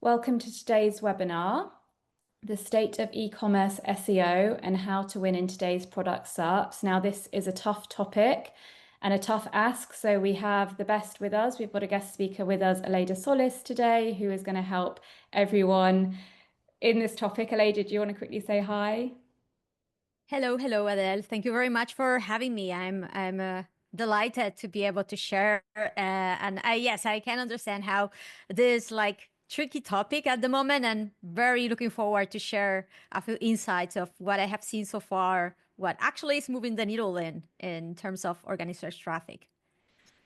Welcome to today's webinar, The State of E-commerce SEO and How to Win in Today's Product SERPs. Now, this is a tough topic and a tough ask, so we have the best with us. We've got a guest speaker with us, Aleyda Solis, today, who is going to help everyone in this topic. Aleyda, do you want to quickly say hi? Hello, Adele. Thank you very much for having me. I'm delighted to be able to share. Yes, I can understand how this tricky topic at the moment, and very looking forward to share a few insights of what I have seen so far, what actually is moving the needle in terms of organic search traffic.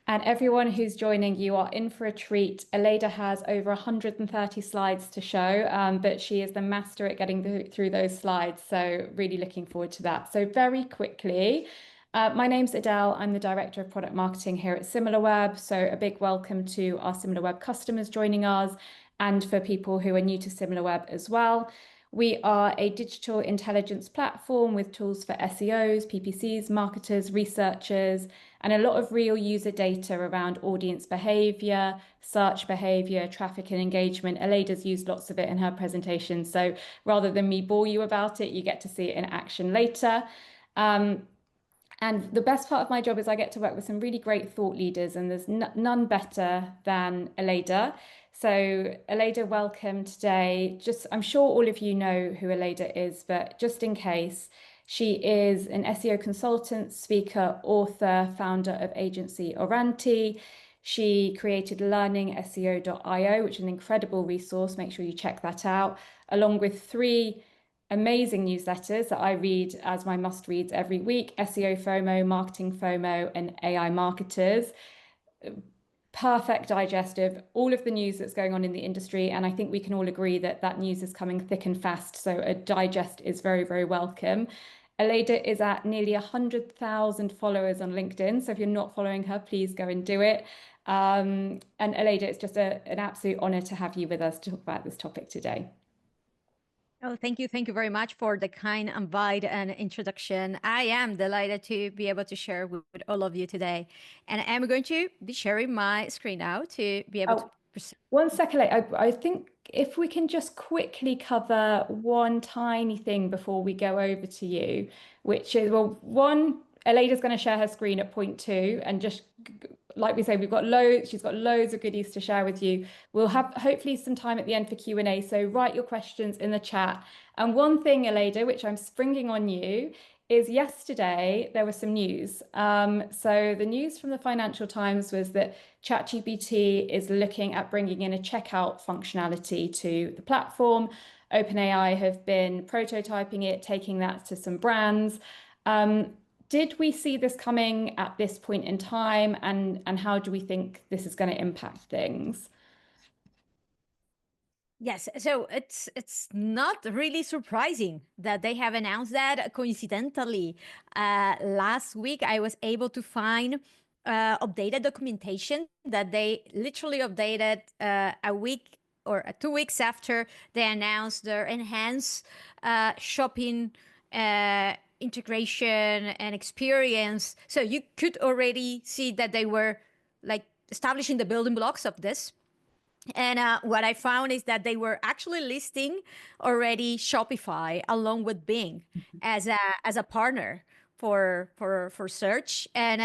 And everyone who's joining, you are in for a treat. Aleyda has over 130 slides to show, but she is the master at getting through those slides. So really looking forward to that. So very quickly, my name's Adele. I'm the Director of Product Marketing here at Similarweb. So a big welcome to our Similarweb customers joining us and for people who are new to Similarweb as well. We are a digital intelligence platform with tools for SEOs, PPCs, marketers, researchers, and a lot of real user data around audience behavior, search behavior, traffic and engagement. Aleyda's used lots of it in her presentation. So rather than me bore you about it, you get to see it in action later. And the best part of my job is I get to work with some really great thought leaders, and there's none better than Aleyda. So, Aleyda, welcome today. I'm sure all of you know who Aleyda is, but just in case, she is an SEO consultant, speaker, author, founder of agency Oranti. She created learningseo.io, which is an incredible resource. Make sure you check that out, along with three amazing newsletters that I read as my must reads every week: SEO FOMO, Marketing FOMO, and AI Marketers. Perfect digest of all of the news that's going on in the industry. And I think we can all agree that that news is coming thick and fast. So a digest is very, very welcome. Aleyda is at nearly 100,000 followers on LinkedIn. So if you're not following her, please go and do it. And Aleyda, it's just an absolute honor to have you with us to talk about this topic today. Oh, thank you. Thank you very much for the kind invite and introduction. I am delighted to be able to share with all of you today. And I'm going to be sharing my screen now to be able to Oh, present. one second late. I think if we can just quickly cover one tiny thing before we go over to you, which is, well, one, Aleyda's going to share her screen at point two, and just like we say, she's got loads of goodies to share with you. We'll have hopefully some time at the end for Q&A, so write your questions in the chat. And one thing, Aleyda, which I'm springing on you, is yesterday there was some news. So the news from the Financial Times was that ChatGPT is looking at bringing in a checkout functionality to the platform. OpenAI have been prototyping it, taking that to some brands. Did we see this coming at this point in time, and how do we think this is going to impact things? Yes, so it's not really surprising that they have announced that. Coincidentally, last week I was able to find updated documentation that they literally updated a week or 2 weeks after they announced their enhanced shopping integration and experience. So you could already see that they were like establishing the building blocks of this. And what I found is that they were actually listing already Shopify along with Bing as a partner for search. And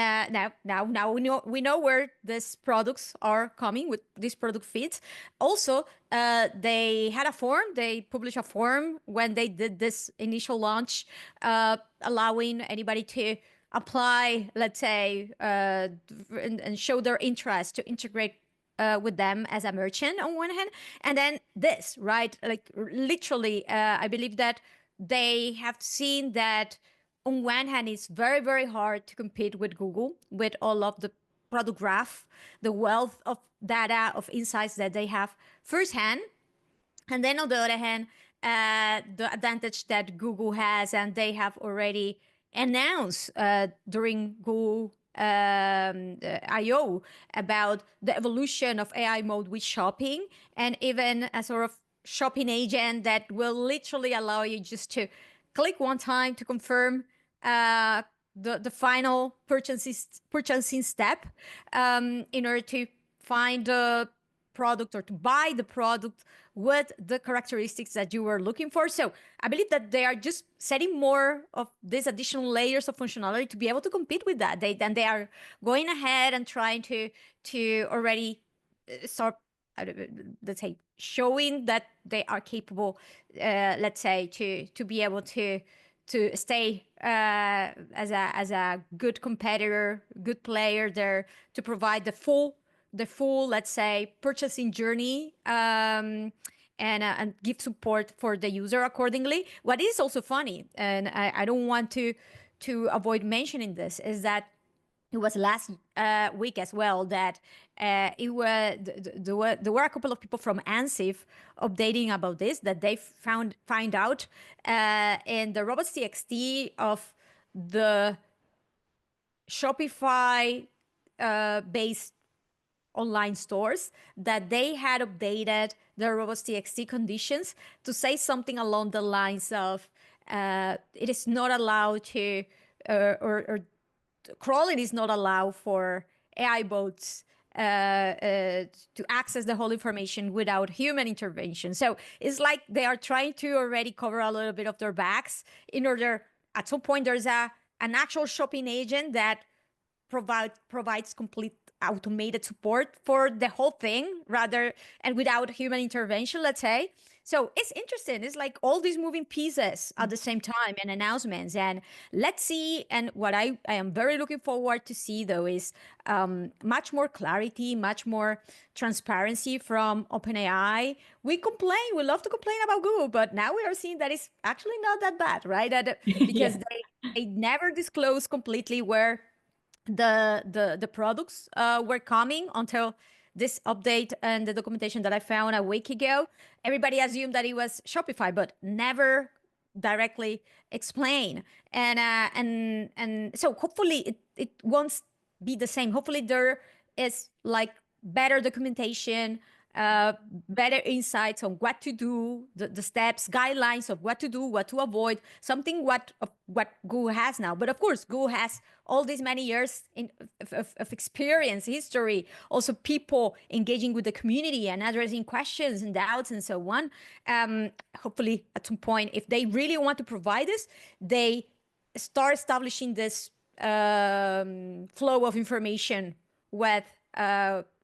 now we know where these products are coming with these product feeds. Also, they had a form. They published a form when they did this initial launch, allowing anybody to apply, let's say, and show their interest to integrate with them as a merchant on one hand, and then this, right? Like literally, I believe that they have seen that on one hand, it's very, very hard to compete with Google with all of the product graph, the wealth of data, of insights that they have firsthand. And then on the other hand, the advantage that Google has, and they have already announced during Google IO about the evolution of AI mode with shopping, and even a sort of shopping agent that will literally allow you just to click one time to confirm the final purchasing step in order to find the product or to buy the product with the characteristics that you were looking for. So I believe that they are just setting more of these additional layers of functionality to be able to compete with that. They are going ahead and trying to already start, let's say, showing that they are capable, let's say, to be able to stay as a good competitor, good player there, to provide the full, let's say, purchasing journey, and give support for the user accordingly. What is also funny, and I don't want to avoid mentioning this, is that it was last week as well that it was there were a couple of people from ANSIF updating about this, that they find out in the robots.txt of the Shopify based online stores, that they had updated the robots.txt conditions to say something along the lines of it is not allowed to or crawling is not allowed for AI bots to access the whole information without human intervention. So it's like they are trying to already cover a little bit of their backs in order, at some point, there's an actual shopping agent that provides complete automated support for the whole thing, rather, and without human intervention, let's say. So it's interesting. It's like all these moving pieces at the same time and announcements. And let's see. And what I am very looking forward to see, though, is much more clarity, much more transparency from OpenAI. We love to complain about Google, but now we are seeing that it's actually not that bad, right? Because Yeah. they never disclose completely where the products were coming until this update and the documentation that I found a week ago. Everybody assumed that it was Shopify, but never directly explain. And so hopefully it won't be the same. Hopefully there is like better documentation, better insights on what to do, the steps, guidelines of what to do, what to avoid, something what Google has now. But of course, Google has all these many years of experience, history, also people engaging with the community and addressing questions and doubts and so on. Hopefully, at some point, if they really want to provide this, they start establishing this flow of information with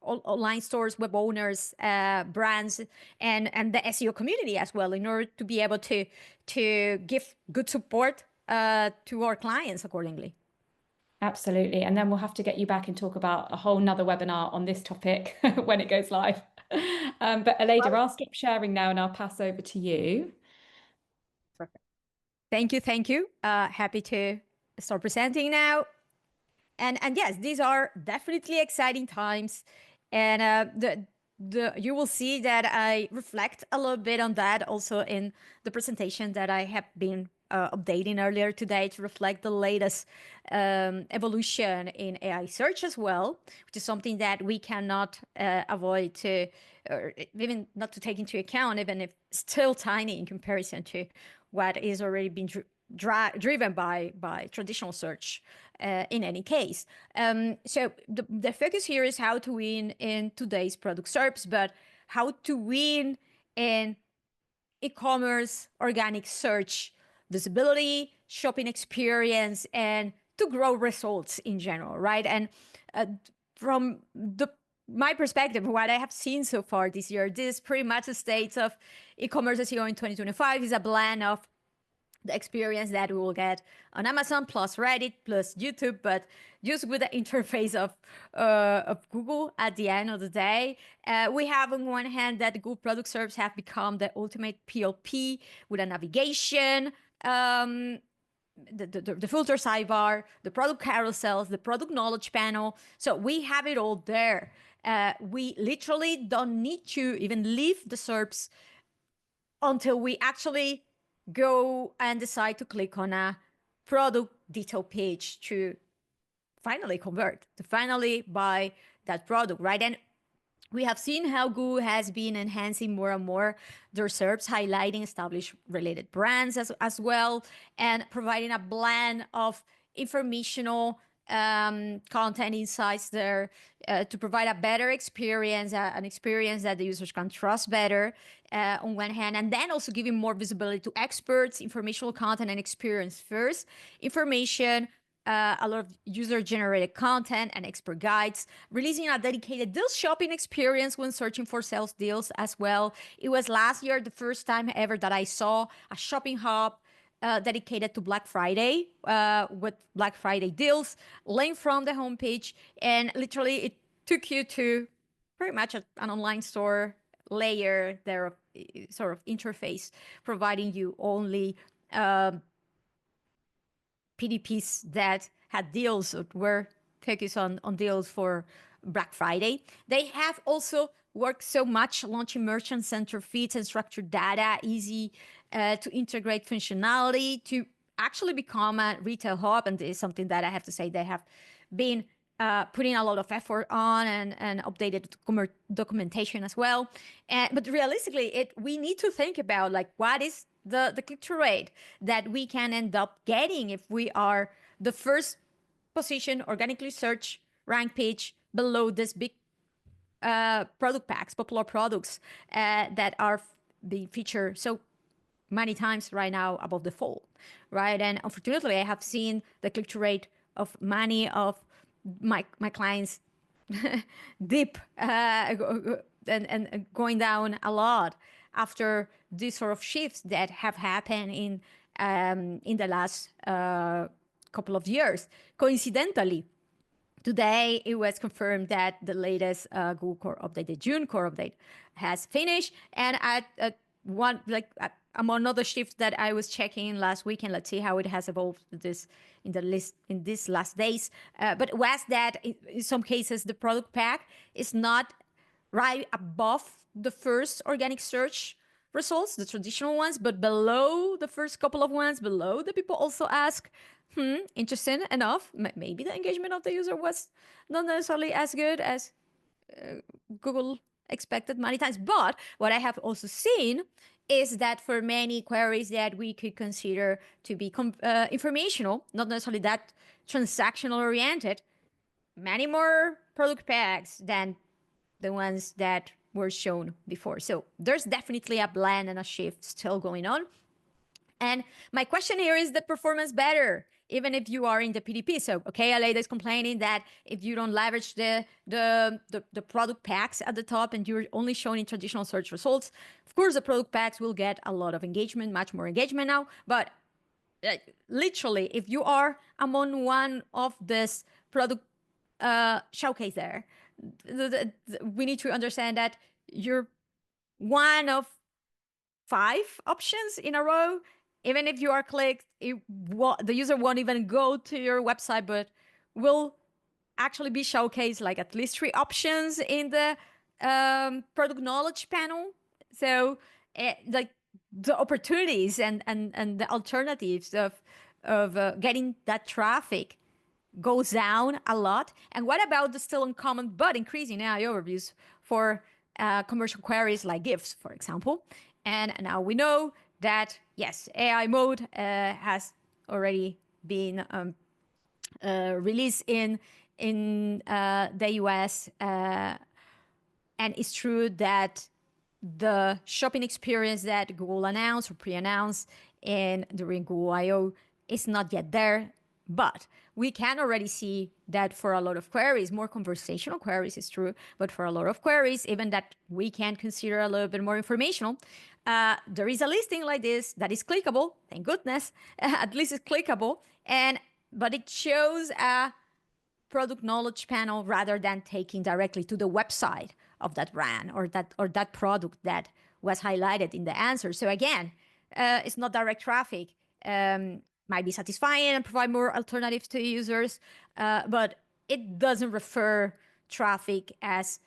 online stores, web owners, brands, and the SEO community as well, in order to be able to give good support to our clients accordingly. Absolutely. And then we'll have to get you back and talk about a whole nother webinar on this topic when it goes live. But Aleyda, I'll stop sharing now and I'll pass over to you. Perfect. Thank you. Happy to start presenting now. And yes, these are definitely exciting times. And you will see that I reflect a little bit on that also in the presentation that I have been updating earlier today, to reflect the latest evolution in AI search as well, which is something that we cannot avoid to, or even not to take into account, even if still tiny in comparison to what is already been driven by traditional search in any case. So the focus here is how to win in today's product SERPs, but how to win in e-commerce, organic search, visibility, shopping experience, and to grow results in general, right? And from my perspective, what I have seen so far this year, this pretty much the state of e-commerce SEO in 2025 is a blend of the experience that we will get on Amazon plus Reddit plus YouTube, but just with the interface of Google at the end of the day. We have on one hand that the Google product SERPs have become the ultimate PLP with a navigation, the filter sidebar, the product carousels, the product knowledge panel. So we have it all there. We literally don't need to even leave the SERPs until we actually go and decide to click on a product detail page to finally convert, to finally buy that product, right? And we have seen how Google has been enhancing more and more their SERPs, highlighting established related brands as well, and providing a blend of informational content insights there to provide a better experience, an experience that the users can trust better on one hand, and then also giving more visibility to experts, informational content and experience first, information, a lot of user-generated content and expert guides, releasing a dedicated deal shopping experience when searching for sales deals as well. It was last year the first time ever that I saw a shopping hub dedicated to Black Friday with Black Friday deals, link from the homepage, and literally it took you to pretty much an online store layer there, sort of interface, providing you only PDPs that had deals or were focused on deals for Black Friday. They have also worked so much launching merchant center feeds and structured data, easy to integrate functionality, to actually become a retail hub. And this is something that I have to say they have been putting a lot of effort on and updated documentation as well. But realistically, we need to think about like what is the click-through rate that we can end up getting if we are the first position organically search rank page below this big product packs, popular products that are being featured so many times right now above the fold, right? And unfortunately, I have seen the click-through rate of many of my clients dip and going down a lot after these sort of shifts that have happened in the last couple of years. Coincidentally, today it was confirmed that the latest Google Core update, the June Core update, has finished. And among other shifts that I was checking last weekend, let's see how it has evolved in these last days. But was that in some cases the product pack is not right above the first organic search results, the traditional ones, but below the first couple of ones, below the people also ask, interesting enough, maybe the engagement of the user was not necessarily as good as Google expected many times. But what I have also seen is that for many queries that we could consider to be informational, not necessarily that transactional oriented, many more product packs than the ones that were shown before. So there's definitely a blend and a shift still going on. And my question here is the performance better, even if you are in the PDP. So, okay, Aleyda is complaining that if you don't leverage the product packs at the top and you're only showing traditional search results, of course, the product packs will get a lot of engagement, much more engagement now. But literally, if you are among one of this product showcase there, we need to understand that you're one of 5 options in a row. Even if you are clicked, the user won't even go to your website, but will actually be showcased like at least 3 options in the product knowledge panel. So like the opportunities and the alternatives of getting that traffic goes down a lot. And what about the still uncommon but increasing AI overviews for commercial queries like gifts, for example? And now we know that, yes, AI mode has already been released in the US. And it's true that the shopping experience that Google announced or pre-announced during Google I/O is not yet there. But we can already see that for a lot of queries, more conversational queries is true, but for a lot of queries, even that we can consider a little bit more informational, there is a listing like this that is clickable. Thank goodness, at least it's clickable, but it shows a product knowledge panel rather than taking directly to the website of that brand or that product that was highlighted in the answer. So again, it's not direct traffic. Might be satisfying and provide more alternatives to users, but it doesn't refer traffic as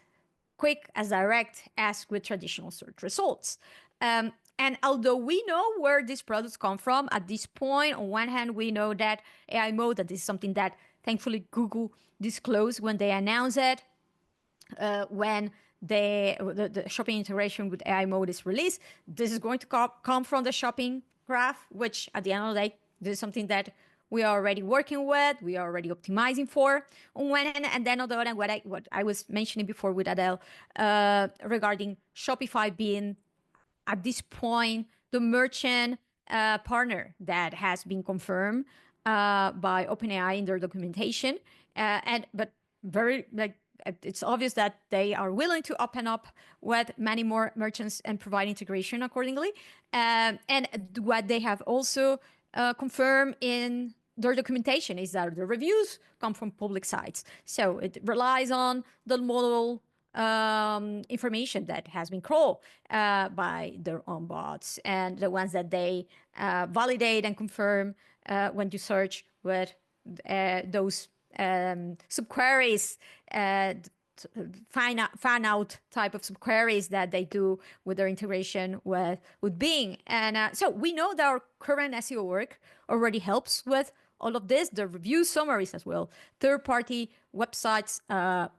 quick, as direct as with traditional search results. And although we know where these products come from at this point, on one hand, we know that AI mode, that this is something that thankfully Google disclosed when they announced it, when the shopping integration with AI mode is released. This is going to come from the shopping graph, which at the end of the day, this is something that we are already working with, we are already optimizing for on one hand, and then on the other hand, what I was mentioning before with Adele regarding Shopify being at this point the merchant partner that has been confirmed by OpenAI in their documentation, but very like it's obvious that they are willing to open up with many more merchants and provide integration accordingly. And what they have also confirmed in their documentation is that the reviews come from public sites. So it relies on the model information that has been crawled by their own bots and the ones that they validate and confirm when you search with those subqueries, fan out type of subqueries that they do with their integration with Bing. And so we know that our current SEO work already helps with all of this, the review summaries as well, third-party websites,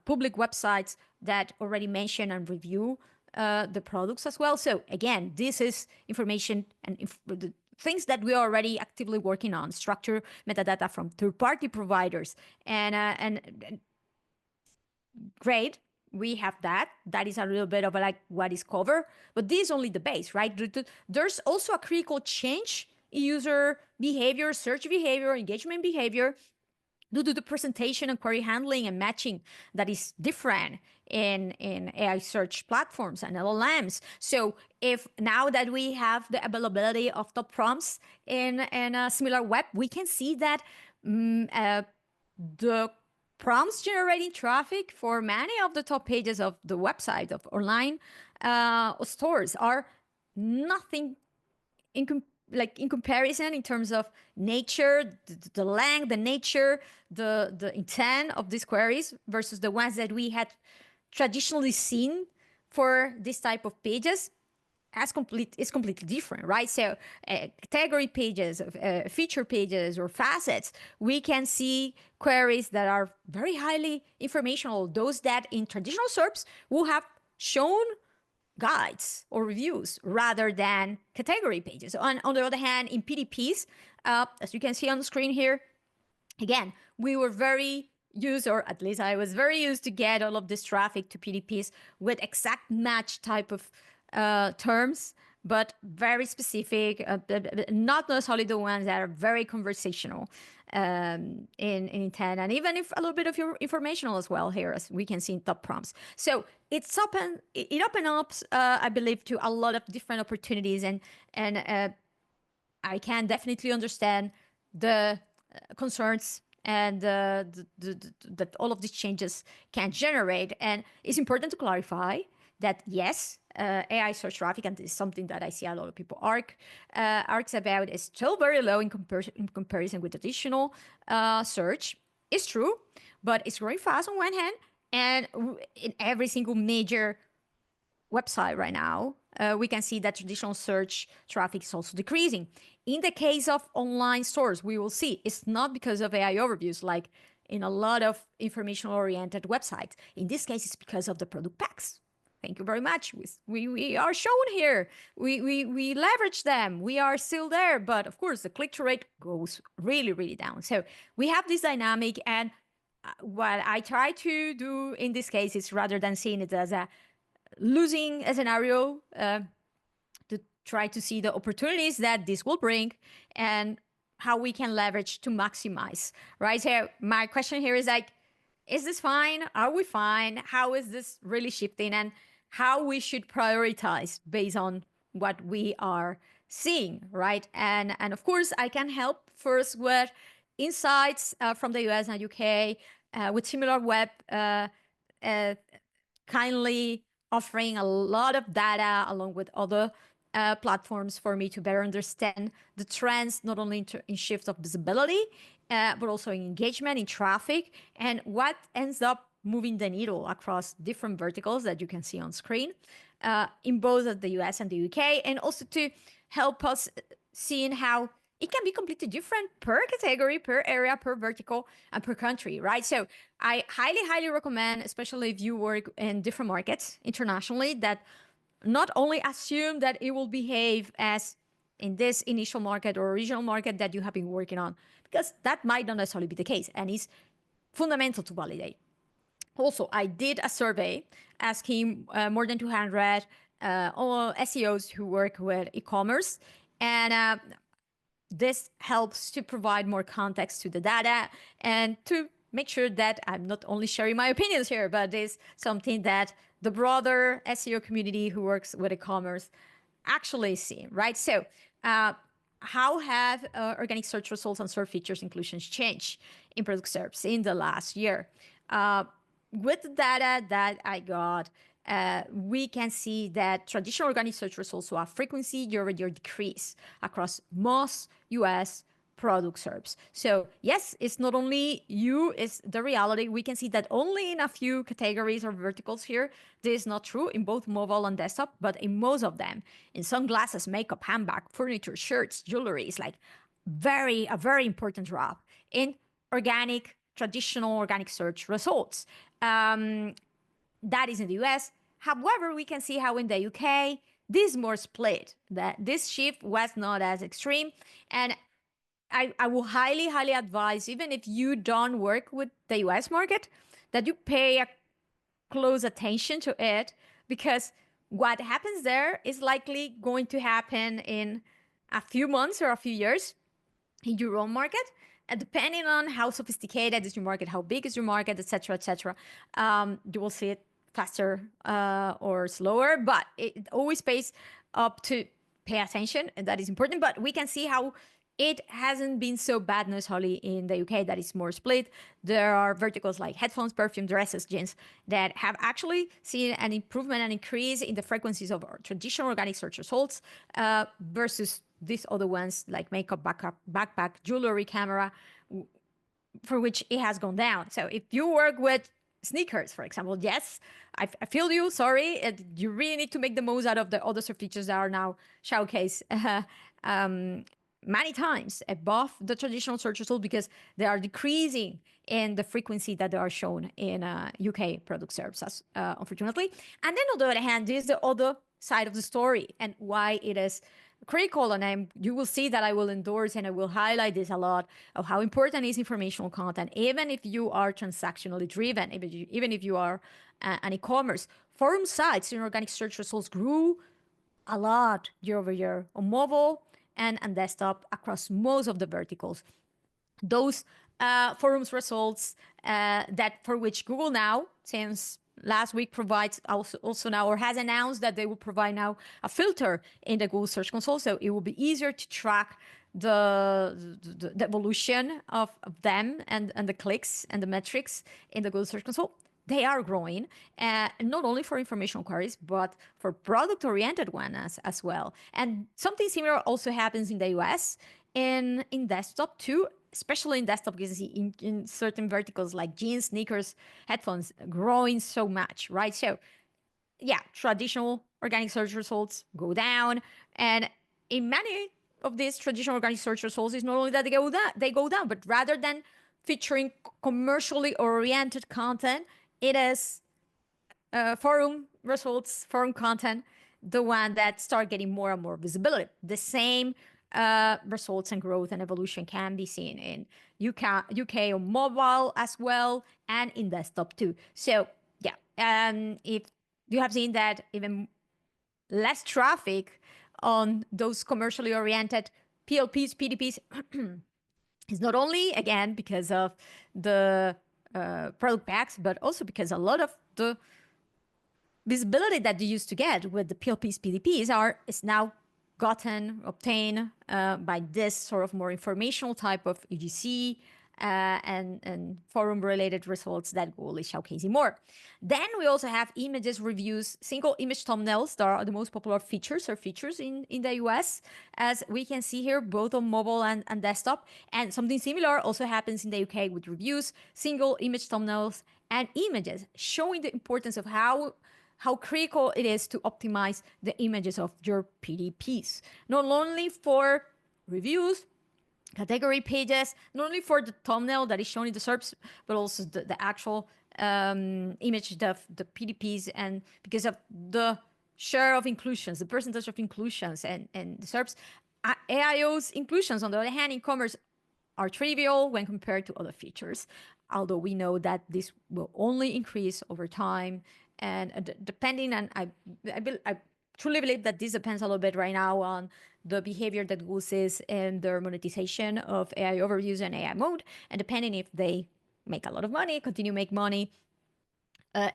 public websites that already mention and review the products as well. So again, this is information and the things that we are already actively working on, structure metadata from third-party providers. And great, we have that. That is a little bit of like what is covered, but this is only the base, right? There's also a critical change in user behavior, search behavior, engagement behavior, due to the presentation and query handling and matching that is different in AI search platforms and LLMs. So if now that we have the availability of top prompts in Similarweb, we can see that the prompts generating traffic for many of the top pages of the website of online stores are nothing in comparison in terms of nature, the length, the nature, the intent of these queries versus the ones that we had traditionally seen for this type of pages is completely different, right? So category pages, feature pages, or facets, we can see queries that are very highly informational, those that in traditional SERPs will have shown guides or reviews rather than category pages. On the other hand, in PDPs, as you can see on the screen here, again, we were very used, or at least I was very used to get all of this traffic to PDPs with exact match type of terms, but very specific, not necessarily the ones that are very conversational in intent, and even if a little bit of your informational as well here, as we can see in top prompts. So it opens up, I believe, to a lot of different opportunities, and I can definitely understand the concerns and that all of these changes can generate. And it's important to clarify that yes, AI search traffic, and this is something that I see a lot of people arcs about, is still very low in comparison with traditional search. It's true, but it's growing fast on one hand, and in every single major website right now, we can see that traditional search traffic is also decreasing. In the case of online stores, we will see it's not because of AI overviews like in a lot of information-oriented websites. In this case, it's because of the product packs. Thank you very much. We are shown here. We leverage them. We are still there, but of course the click-through rate goes really, really down. So we have this dynamic, and what I try to do in this case is, rather than seeing it as a losing scenario, to try to see the opportunities that this will bring and how we can leverage to maximize, right? So my question here is like, is this fine? Are we fine? How is this really shifting, and how we should prioritize based on what we are seeing, right? And of course, I can help first with insights from the US and UK with Similarweb, kindly offering a lot of data along with other platforms for me to better understand the trends, not only in shifts of visibility, but also in engagement, in traffic, and what ends up moving the needle across different verticals that you can see on screen in both the US and the UK, and also to help us seeing how it can be completely different per category, per area, per vertical, and per country, right? So I highly, highly recommend, especially if you work in different markets internationally, that not only assume that it will behave as in this initial market or original market that you have been working on, because that might not necessarily be the case, and it's fundamental to validate. Also, I did a survey asking more than 200 all SEOs who work with e-commerce, and this helps to provide more context to the data and to make sure that I'm not only sharing my opinions here, but it's something that the broader SEO community who works with e-commerce actually see, right? So how have organic search results and search features inclusions changed in product SERPs in the last year? With the data that I got, we can see that traditional organic search results saw a frequency year-over-year decrease across most US product SERPs. So yes, it's not only you, it's the reality. We can see that only in a few categories or verticals here, this is not true in both mobile and desktop, but in most of them, in sunglasses, makeup, handbag, furniture, shirts, jewelry, is like a very important drop in traditional organic search results. That is in the US. However, we can see how in the UK, this is more split, that this shift was not as extreme. And I will highly advise, even if you don't work with the US market, that you pay a close attention to it, because what happens there is likely going to happen in a few months or a few years in your own market. And depending on how sophisticated is your market, how big is your market, etc., you will see it faster or slower, but it always pays up to pay attention, and that is important. But we can see how it hasn't been so bad necessarily in the UK, that is more split. There are verticals like headphones, perfume, dresses, jeans that have actually seen an improvement and increase in the frequencies of our traditional organic search results versus these other ones like makeup, backpack, jewelry, camera, for which it has gone down. So if you work with sneakers, for example, yes, I feel you, sorry. You really need to make the most out of the other features that are now showcased many times above the traditional search result, because they are decreasing in the frequency that they are shown in UK product SERPs, unfortunately. And then on the other hand, this is the other side of the story and why it is critical, and you will see that I will endorse and I will highlight this a lot, of how important is informational content, even if you are transactionally driven, even if you are an e-commerce. Forum sites in organic search results grew a lot year over year on mobile and desktop across most of the verticals. Those forums results that for which Google now, since last week, provides also now, or has announced that they will provide now a filter in the Google Search Console, so it will be easier to track the evolution of them and the clicks and the metrics in the Google Search Console. They are growing, not only for informational queries, but for product-oriented ones as well. And something similar also happens in the US in desktop too, especially in desktop, because in certain verticals like jeans, sneakers, headphones, growing so much, right? So yeah, traditional organic search results go down. And in many of these traditional organic search results, it's not only that they go down, but rather than featuring commercially oriented content, it is forum results, forum content, the one that start getting more and more visibility. The same results and growth and evolution can be seen in UK on mobile as well, and in desktop too. So yeah, if you have seen that even less traffic on those commercially oriented PLPs, PDPs, is not only, again, because of the product packs, but also because a lot of the visibility that you used to get with the PLPs, PDPs is now obtained by this sort of more informational type of UGC and forum-related results that Google is showcasing more. Then we also have images, reviews, single image thumbnails that are the most popular features in the US, as we can see here, both on mobile and desktop. And something similar also happens in the UK with reviews, single image thumbnails, and images, showing the importance of how critical it is to optimize the images of your PDPs, not only for reviews, category pages, not only for the thumbnail that is shown in the SERPs, but also the actual image of the PDPs, and because of the share of inclusions, the percentage of inclusions and the SERPs, AIO's inclusions, on the other hand, in commerce are trivial when compared to other features, although we know that this will only increase over time. And depending on, I truly believe that this depends a little bit right now on the behavior that Google sees in their monetization of AI overviews and AI mode, and depending if they make a lot of money, continue make money,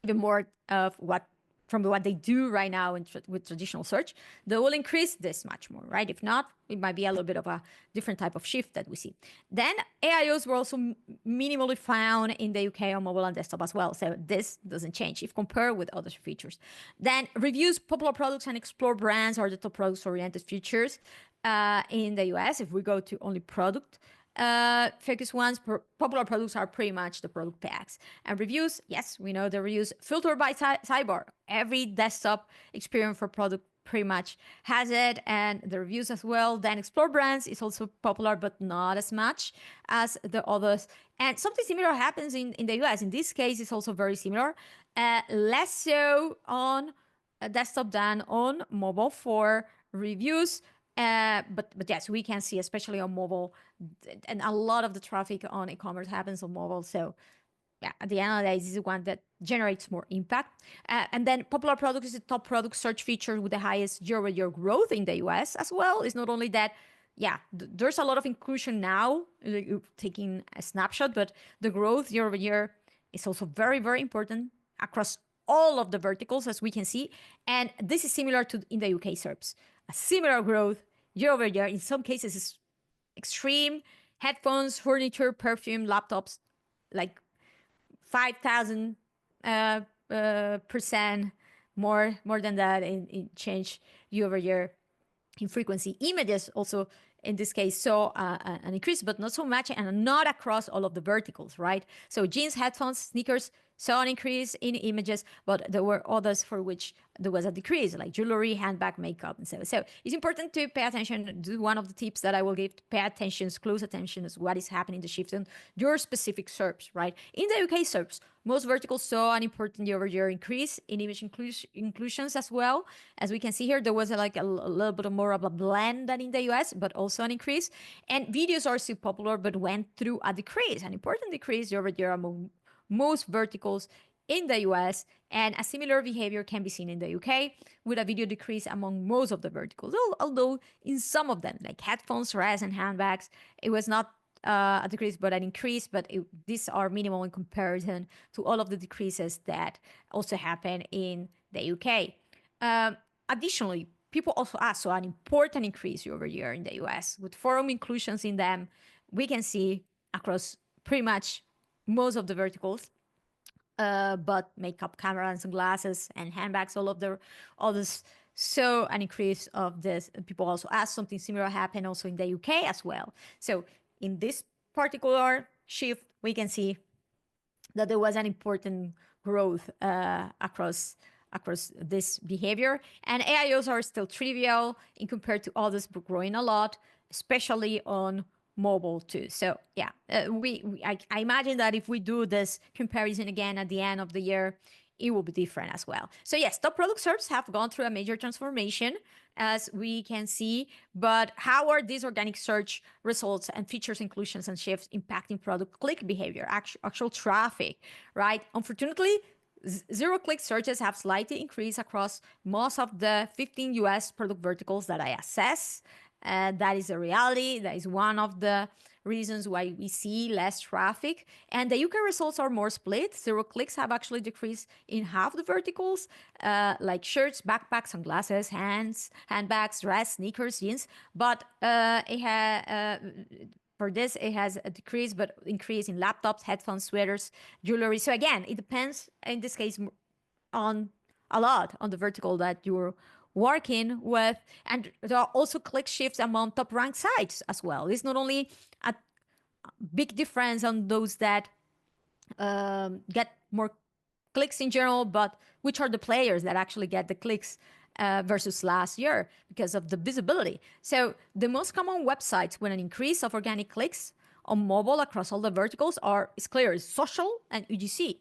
even more of what from what they do right now with traditional search, they will increase this much more, right? If not, it might be a little bit of a different type of shift that we see. Then AIOs were also minimally found in the UK on mobile and desktop as well. So this doesn't change if compared with other features. Then reviews, popular products, and explore brands are the top products-oriented features in the US. If we go to only product focus ones, popular products are pretty much the product packs. And reviews, yes, we know the reviews filtered by sidebar. Every desktop experience for product pretty much has it, and the reviews as well. Then explore brands is also popular, but not as much as the others. And something similar happens in the US. In this case, it's also very similar. Less so on desktop than on mobile for reviews. But yes, we can see, especially on mobile, and a lot of the traffic on e-commerce happens on mobile. So yeah, at the end of the day, this is one that generates more impact. And then popular product is the top product search feature with the highest year-over-year growth in the US as well. It's not only that, yeah, there's a lot of inclusion now, taking a snapshot, but the growth year-over-year is also very, very important across all of the verticals, as we can see. And this is similar to in the UK SERPs. A similar growth year-over-year. In some cases, is extreme. Headphones, furniture, perfume, laptops, like 5,000% more than that in change year-over-year in frequency. Images also, in this case, saw an increase, but not so much, and not across all of the verticals, right? So jeans, headphones, sneakers saw an increase in images, but there were others for which there was a decrease, like jewelry, handbag, makeup, and so. So it's important to pay attention. One of the tips that I will give: pay attention, close attention, is what is happening, the shift in your specific SERPs, right? In the UK SERPs, most verticals saw an important year-over-year increase in image inclusions as well. As we can see here, there was a little bit more of a blend than in the US, but also an increase. And videos are still popular, but went through a decrease, an important decrease year-over-year among most verticals in the US, and a similar behavior can be seen in the UK, with a video decrease among most of the verticals. Although in some of them, like headphones, rise, and handbags, it was not a decrease but an increase, but these are minimal in comparison to all of the decreases that also happen in the UK. Additionally, people also ask, so an important increase year-over-year in the US, with forum inclusions in them, we can see across pretty much most of the verticals, but makeup, camera, and sunglasses, and handbags, all of the others. So an increase of this. People also ask, something similar happened also in the UK as well. So in this particular shift, we can see that there was an important growth across this behavior. And AIOs are still trivial in compared to others, but growing a lot, especially on mobile too. So yeah, I imagine that if we do this comparison again at the end of the year, it will be different as well. So yes, top product SERPs have gone through a major transformation, as we can see, but how are these organic search results and features inclusions and shifts impacting product click behavior, actual traffic, right? Unfortunately, zero-click searches have slightly increased across most of the 15 US product verticals that I assess. That is a reality. That is one of the reasons why we see less traffic. And the UK results are more split. Zero clicks have actually decreased in half the verticals, like shirts, backpacks, sunglasses, handbags, dress, sneakers, jeans. But for this, it has a decrease, but increase in laptops, headphones, sweaters, jewelry. So again, it depends in this case on a lot on the vertical that you're working with. And there are also click shifts among top ranked sites as well. It's not only a big difference on those that get more clicks in general, but which are the players that actually get the clicks versus last year because of the visibility. So the most common websites with an increase of organic clicks on mobile across all the verticals is clear, is social and UGC.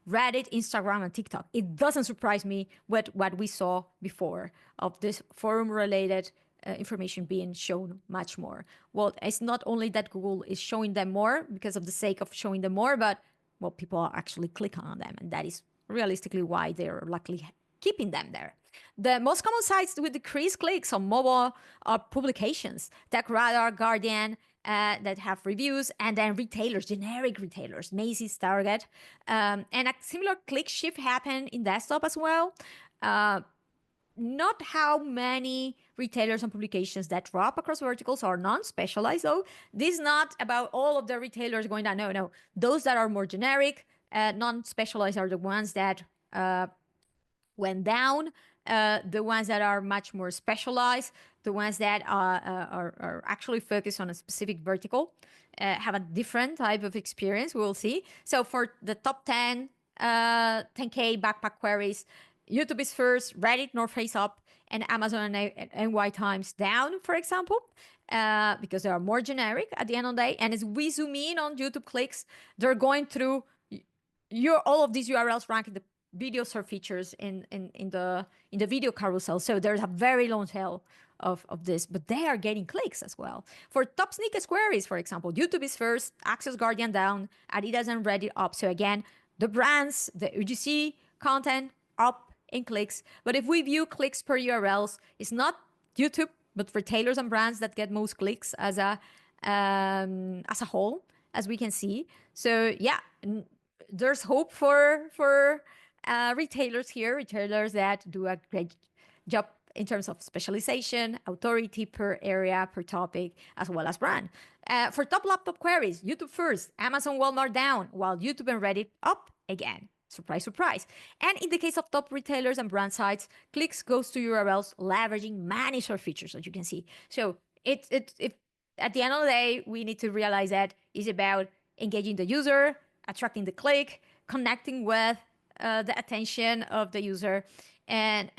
Reddit, Instagram, and TikTok. It doesn't surprise me with what we saw before of this forum-related information being shown much more. Well, it's not only that Google is showing them more because of the sake of showing them more, but well, people are actually clicking on them, and that is realistically why they're likely keeping them there. The most common sites with decreased clicks on mobile are publications, TechRadar, Guardian, that have reviews, and then retailers, generic retailers, Macy's, Target. And a similar click shift happened in desktop as well. Not how many retailers and publications that drop across verticals are non-specialized, though. This is not about all of the retailers going down. No. Those that are more generic, non-specialized are the ones that went down. The ones that are much more specialized, the ones that are actually focused on a specific vertical, have a different type of experience, we'll see. So for the top 10, 10K backpack queries, YouTube is first, Reddit, North Face up, and Amazon and NY Times down, for example, because they are more generic at the end of the day. And as we zoom in on YouTube clicks, they're going through all of these URLs ranking the video SERP features in the video carousel. So there's a very long tail of this, but they are getting clicks as well. For top sneakers queries, for example, YouTube is first, Access Guardian down, Adidas and Reddit up. So again, the brands, the UGC content up in clicks. But if we view clicks per URLs, it's not YouTube, but retailers and brands that get most clicks as a whole, as we can see. So yeah, there's hope for retailers here, retailers that do a great job in terms of specialization, authority per area, per topic, as well as brand. For top laptop queries, YouTube first, Amazon, Walmart down, while YouTube and Reddit up again. Surprise, surprise. And in the case of top retailers and brand sites, clicks goes to URLs leveraging many SERP features, as you can see. So it at the end of the day, we need to realize that it's about engaging the user, attracting the click, connecting with the attention of the user, and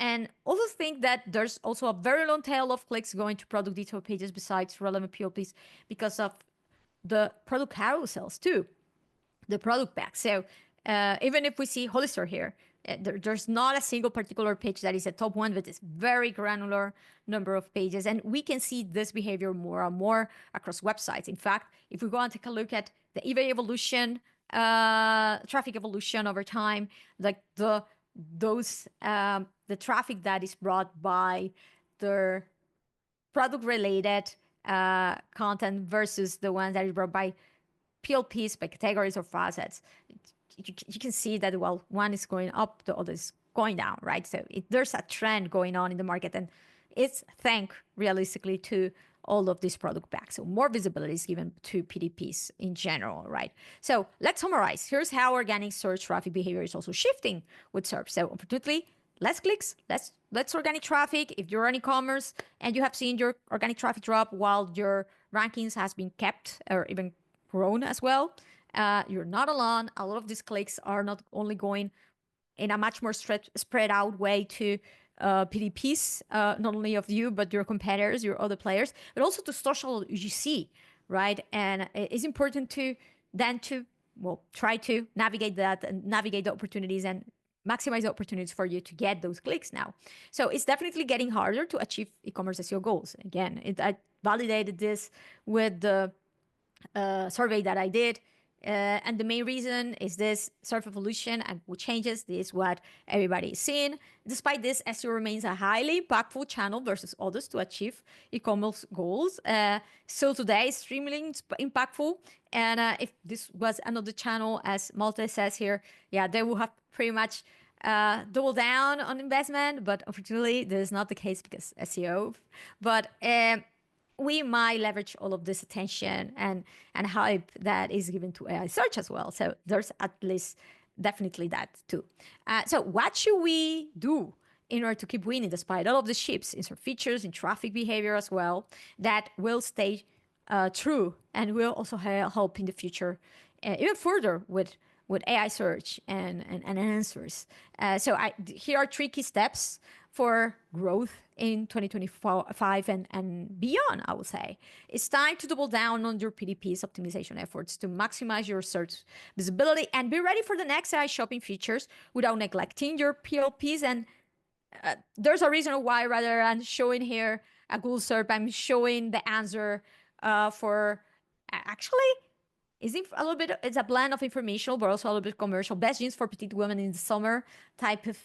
also think that there's also a very long tail of clicks going to product detail pages besides relevant PLPs because of the product carousels too, the product back. So even if we see Hollister here, there's not a single particular page that is a top one, but it's very granular number of pages. And we can see this behavior more and more across websites. In fact, if we go and take a look at the eBay evolution, traffic evolution over time, like the traffic that is brought by the product related content versus the ones that is brought by PLPs, by categories or facets, you can see that, well, one is going up, the other is going down, right? So there's a trend going on in the market, and it's thanks realistically to all of these product packs. So more visibility is given to PDPs in general, right? So let's summarize. Here's how organic search traffic behavior is also shifting with SERPs. So unfortunately, less clicks, less organic traffic. If you're on e-commerce and you have seen your organic traffic drop while your rankings has been kept or even grown as well, you're not alone. A lot of these clicks are not only going in a much more spread out way to PDPs, not only of you, but your competitors, your other players, but also to social UGC, right? And it's important to try to navigate that and navigate the opportunities and maximize the opportunities for you to get those clicks now. So it's definitely getting harder to achieve e-commerce SEO goals. Again, I validated this with the survey that I did. And the main reason is this SERP evolution and changes. This is what everybody is seeing. Despite this, SEO remains a highly impactful channel versus others to achieve e-commerce goals. So today, is extremely impactful. And if this was another channel, as Malte says here, yeah, they will have pretty much double down on investment. But unfortunately, this is not the case because SEO. But we might leverage all of this attention and hype that is given to AI search as well. So there's at least definitely that too. So what should we do in order to keep winning despite all of the shifts in SERP features, in traffic behavior as well, that will stay true and will also help in the future even further with AI search and answers. So here are 3 key steps for growth in 2025 and beyond, I would say. It's time to double down on your PDP's optimization efforts to maximize your search visibility and be ready for the next AI shopping features without neglecting your PLPs. And there's a reason why, rather than showing here a Google SERP, I'm showing the answer for actually is a little bit, it's a blend of informational, but also a little bit commercial. Best jeans for petite women in the summer type of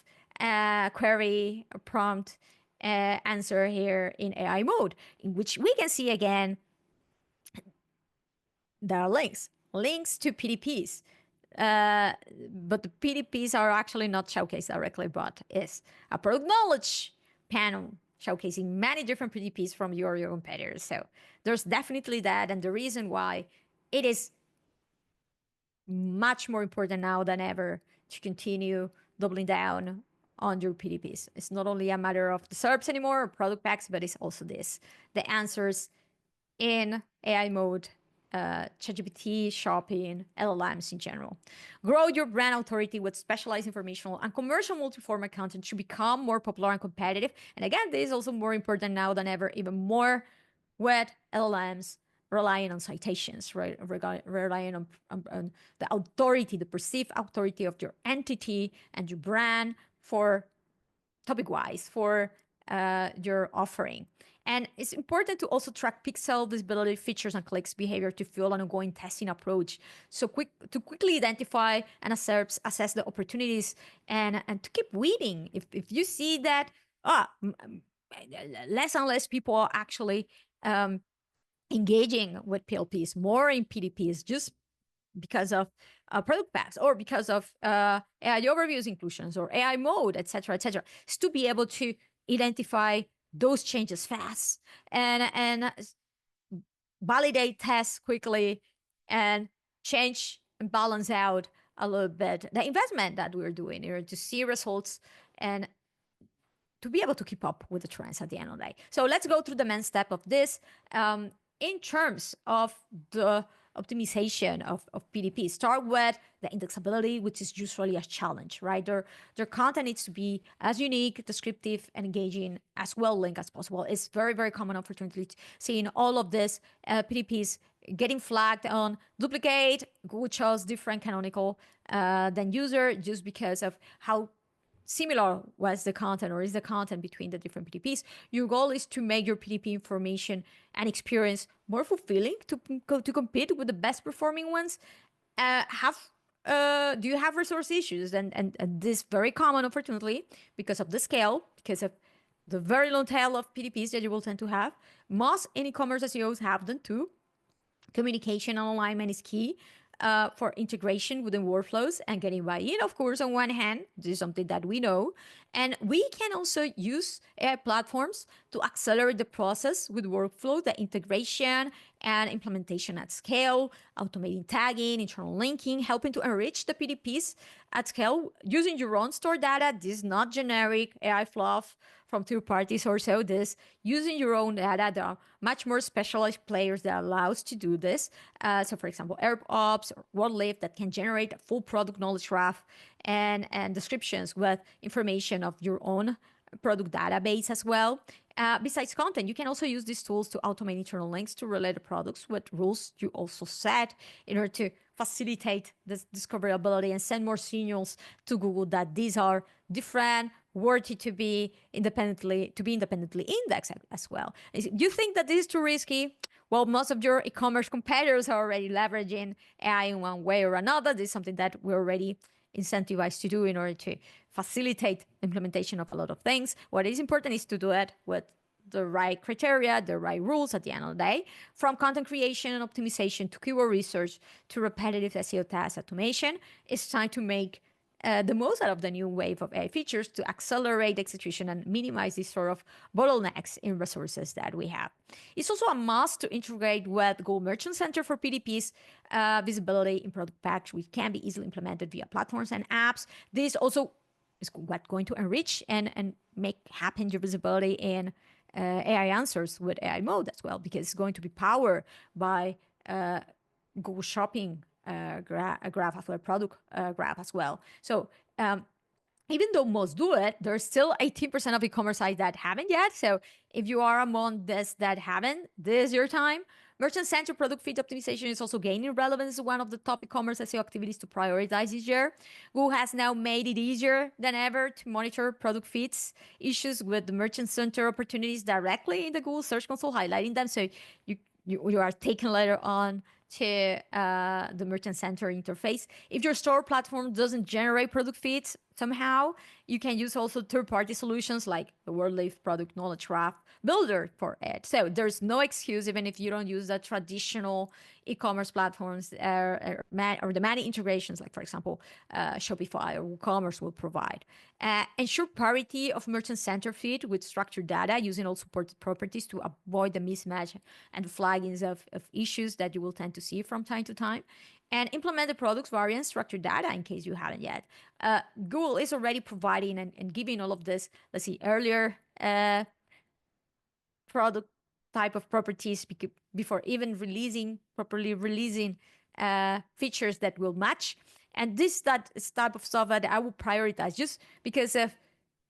query prompt answer here in AI mode, in which we can see again, there are links to PDPs. But the PDPs are actually not showcased directly, but is a product knowledge panel showcasing many different PDPs from your competitors. So there's definitely that. And the reason why it is much more important now than ever to continue doubling down on your PDPs. It's not only a matter of the SERPs anymore or product packs, but it's also the answers in AI mode, ChatGPT, shopping, LLMs in general. Grow your brand authority with specialized informational and commercial multi-format content to become more popular and competitive. And again, this is also more important now than ever, even more with LLMs relying on citations, right? Relying on the authority, the perceived authority of your entity and your brand for topic-wise, for your offering. And it's important to also track pixel visibility, features, and clicks behavior to fuel an ongoing testing approach. So to quickly identify and assess the opportunities and to keep weeding. If you see that less and less people are actually engaging with PLPs, more in PDPs, just because of product packs or because of AI overviews inclusions or AI mode, etc., etc., is to be able to identify those changes fast and validate tests quickly and change and balance out a little bit the investment that we're doing in order to see results and to be able to keep up with the trends at the end of the day. So let's go through the main step of this. In terms of the optimization of PDP, start with the indexability, which is usually a challenge, right? Their content needs to be as unique, descriptive, and engaging as well linked as possible. It's very, very common, unfortunately, seeing all of this PDPs getting flagged on duplicate. Google chose different canonical than user just because of how similar was the content or is the content between the different PDPs. Your goal is to make your PDP information and experience more fulfilling to compete with the best performing ones. Do you have resource issues? And this very common, unfortunately, because of the scale, because of the very long tail of PDPs that you will tend to have. Most e-commerce SEOs have them too. Communication and alignment is key. For integration within workflows and getting buy-in, of course, on one hand, this is something that we know. And we can also use AI platforms to accelerate the process with workflow, the integration and implementation at scale, automating tagging, internal linking, helping to enrich the PDPs at scale using your own store data. This is not generic AI fluff from third parties or so. This using your own data. There are much more specialized players that allows to do this. So for example, AirPops or WordLift that can generate a full product knowledge graph and descriptions with information of your own product database as well. Besides content, you can also use these tools to automate internal links to related products with rules you also set in order to facilitate this discoverability and send more signals to Google that these are different, worthy to be independently indexed as well. Do you think that this is too risky? Well, most of your e-commerce competitors are already leveraging AI in one way or another. This is something that we're already incentivized to do in order to facilitate implementation of a lot of things. What is important is to do it with the right criteria, the right rules at the end of the day, from content creation and optimization to keyword research to repetitive SEO task automation. It's time to make the most out of the new wave of AI features to accelerate execution and minimize these sort of bottlenecks in resources that we have. It's also a must to integrate with Google Merchant Center for PDPs visibility in product packs, which can be easily implemented via platforms and apps. This also is what's going to enrich and make happen your visibility in AI answers with AI mode as well, because it's going to be powered by Google Shopping graph as well, product graph as well. So even though most do it, there's still 18% of e-commerce sites that haven't yet. So if you are among this that haven't, this is your time. Merchant-centered product feed optimization is also gaining relevance as one of the top e-commerce SEO activities to prioritize this year. Google has now made it easier than ever to monitor product feeds issues with the merchant-centered opportunities directly in the Google Search Console, highlighting them. So you are taken later on to the merchant center interface. If your store platform doesn't generate product feeds somehow, you can use also third-party solutions like the WordLift product knowledge graph builder for it. So there's no excuse, even if you don't use the traditional e-commerce platforms or the many integrations, like for example, Shopify or WooCommerce will provide. Ensure parity of merchant center feed with structured data using all supported properties to avoid the mismatch and the flaggings of issues that you will tend to see from time to time. And implement the products variant structured data in case you haven't yet. Google is already providing and giving all of this, let's see, earlier product type of properties before even properly releasing features that will match. And this type of stuff that I will prioritize just because of,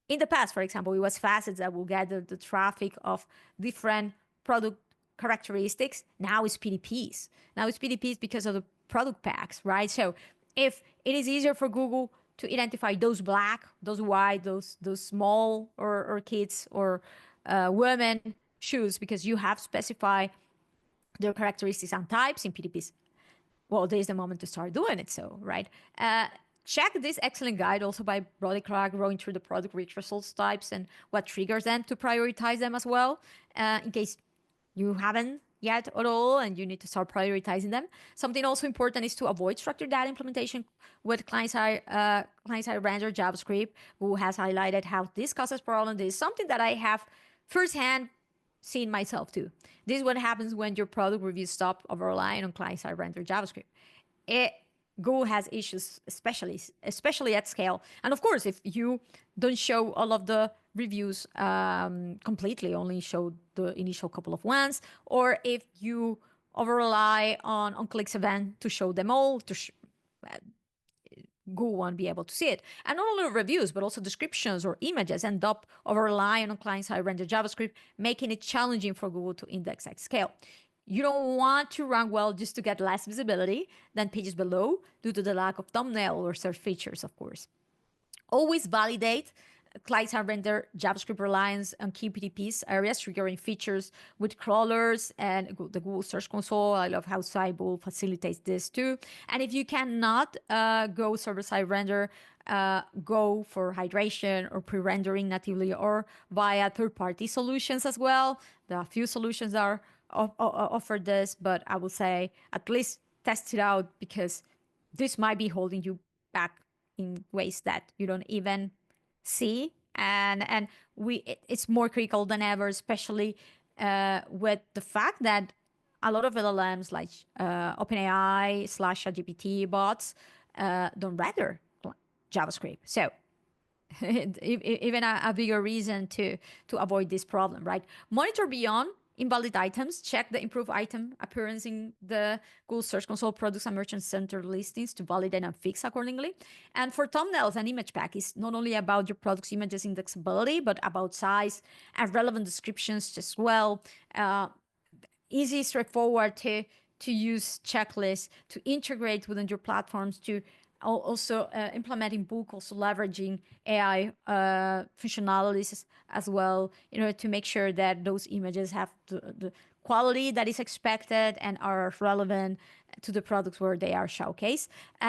in the past, for example, it was facets that will gather the traffic of different product characteristics. Now it's PDPs. Now it's PDPs because of the product packs, right? So if it is easier for Google to identify those black, those white, those small or kids or women shoes because you have specified their characteristics and types in PDPs, well, there's the moment to start doing it. So, right? Check this excellent guide also by Brody Clark, going through the product rich results types and what triggers them to prioritize them as well, in case you haven't yet at all and you need to start prioritizing them. Something also important is to avoid structured data implementation with client-side render JavaScript, who has highlighted how this causes problems. This is something that I have firsthand seen myself too. This is what happens when your product reviews stop over relying on client-side render JavaScript. Google has issues, especially at scale. And of course, if you don't show all of the reviews completely, only show the initial couple of ones, or if you over rely on clicks event to show them all, Google won't be able to see it. And not only reviews, but also descriptions or images end up over relying on client-side render JavaScript, making it challenging for Google to index at scale. You don't want to rank well just to get less visibility than pages below due to the lack of thumbnail or search features, of course. Always validate client-side render JavaScript reliance on key PDPs areas, triggering features with crawlers and the Google Search Console. I love how Sidebull facilitates this too. And if you cannot go server-side render, go for hydration or pre-rendering natively or via third-party solutions as well. There are a few solutions that are offer this, but I will say at least test it out because this might be holding you back in ways that you don't even see. And it's more critical than ever, especially with the fact that a lot of LLMs like OpenAI / ChatGPT bots don't render JavaScript. So even a bigger reason to avoid this problem, right? Monitor beyond invalid items. Check the improved item appearance in the Google Search Console products and merchant center listings to validate and fix accordingly. And for thumbnails and image pack, it's not only about your product's images indexability, but about size and relevant descriptions as well. Easy, straightforward to use checklists, to integrate within your platforms, to also implementing bulk, also leveraging AI functionalities as well, to make sure that those images have the quality that is expected and are relevant to the products where they are showcased.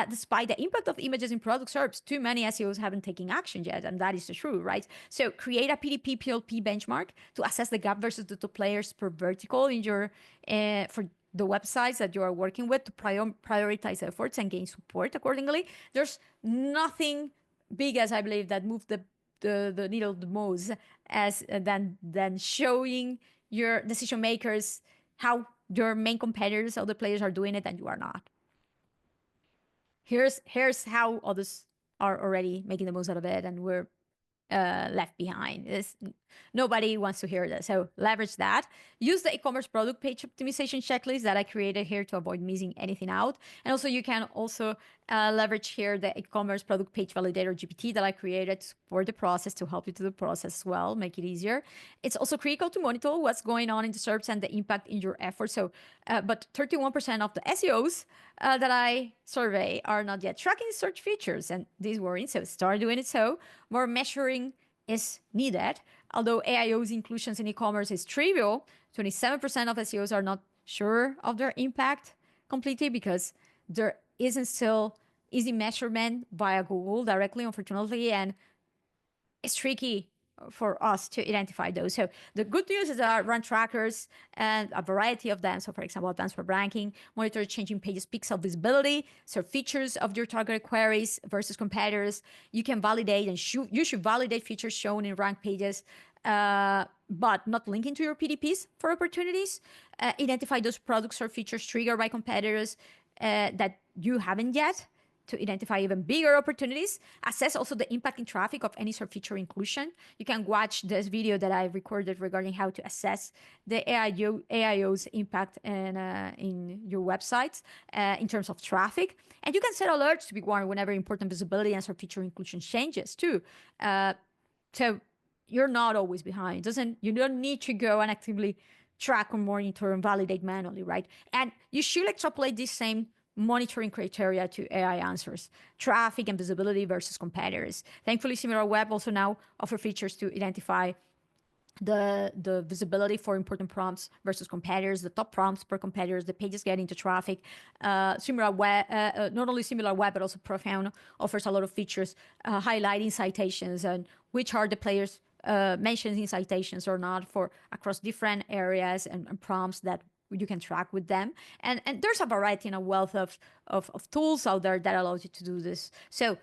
Despite the impact of images in product SERPs, too many SEOs haven't taken action yet, and that is the truth, right? So create a PDP PLP benchmark to assess the gap versus the top players per vertical in your for the websites that you are working with to prioritize efforts and gain support accordingly. There's nothing big, as I believe, that moves the needle the most than showing your decision makers how your main competitors, other players are doing it and you are not. Here's how others are already making the most out of it, and we're left behind. Nobody wants to hear that. So leverage that. Use the e-commerce product page optimization checklist that I created here to avoid missing anything out. And also you can also leverage here the e-commerce product page validator GPT that I created for the process to help you through the process as well, make it easier. It's also critical to monitor what's going on in the SERPs and the impact in your efforts. So, but 31% of the SEOs that I survey are not yet tracking search features, and this is worrying. So start doing it. So more measuring is needed. Although AIO's inclusions in e-commerce is trivial, 27% of SEOs are not sure of their impact completely because there isn't still easy measurement via Google directly, unfortunately, and it's tricky for us to identify those. So the good news is that run trackers and a variety of them. So for example, advanced web ranking, monitor changing pages, pixel visibility, so features of your targeted queries versus competitors. You can validate and you should validate features shown in ranked pages, but not linking to your PDPs for opportunities. Identify those products or features triggered by competitors that you haven't yet, to identify even bigger opportunities. Assess also the impact in traffic of any sort of feature inclusion. You can watch this video that I recorded regarding how to assess the AIO's impact in your websites in terms of traffic. And you can set alerts to be warned whenever important visibility and sort of feature inclusion changes too. So you're not always behind. You don't need to go and actively track or monitor and validate manually, right? And you should extrapolate this same monitoring criteria to AI answers, traffic and visibility versus competitors. Thankfully, Similarweb also now offer features to identify the visibility for important prompts versus competitors, the top prompts per competitors, the pages getting to traffic. Similarweb, not only Similarweb, but also Profound offers a lot of features highlighting citations and which are the players mentioned in citations or not for across different areas and prompts that you can track with them. And there's a variety and a wealth of tools out there that allows you to do this. So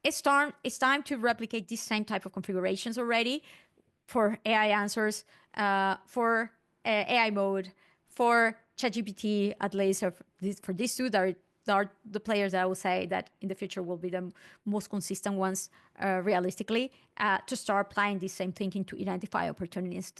it's time to replicate this same type of configurations already for AI answers, for AI mode, for ChatGPT, at least for these two that are the players that I will say that in the future will be the most consistent ones realistically, to start applying this same thinking to identify opportunities